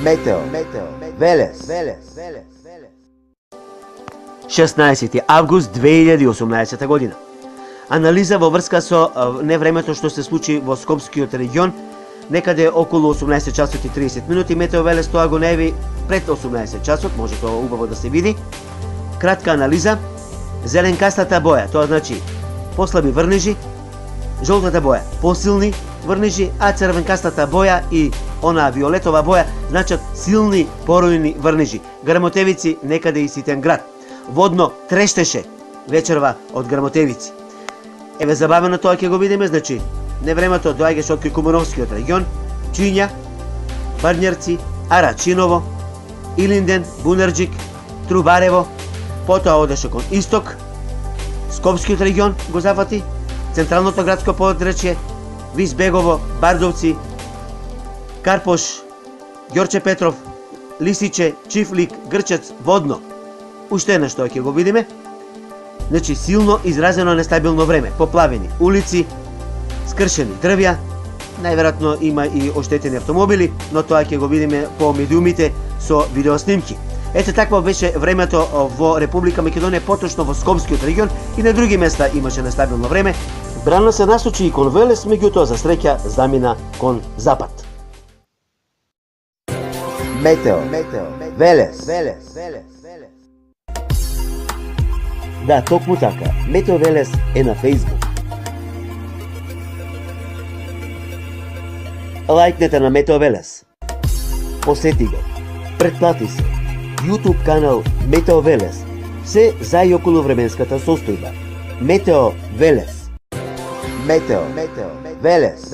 Метео Велес. 16. август 2018 година. Анализа во врска со невремето што се случи во Скопскиот регион, некаде околу 18 часот и 30 минути. Метео Велес тоа го најави пред 18 часот, може тоа убаво да се види. Кратка анализа. Зеленкастата боја, тоа значи послаби врнежи, жолтата боја посилни врнежи, а црвенкастата боја и онаа виолетова боја значат силни поројни врнежи. Грамотевици некаде и ситен град. Водно трештеше вечерва од Грамотевици. Еве забавено тоа ќе го видиме, значи невремето доаѓаше од Кумановскиот регион, Чиња, Барњерци, Арачиново, Илинден, Бунарџик, Трубарево, потоа одеше кон исток, Скопскиот регион го зафати, централното градско подречје, Висбегово, Бардовци, Карпош, Ѓорче Петров, Лисиче, Чифлик, Грчец, Водно. Уште нешто ќе го видиме. Значи силно изразено нестабилно време, поплавени улици, скршени дрвја, најверојатно има и оштетени автомобили, но тоа ќе го видиме по медиумите со видеоснимки. Ете такво беше времето во Република Македонија, поточно во Скопскиот регион и на други места имаше нестабилно време. Брана се насочи и кон Велес, меѓутоа за среќа замина кон запад. Метео Велес. Да, токму така. Метео Велес е на Facebook. Лајкнете на Метео Велес. Посети го. Претплати се. YouTube канал Метео Велес. Се за и околу временската состојба. Метео Велес. Метео Велес.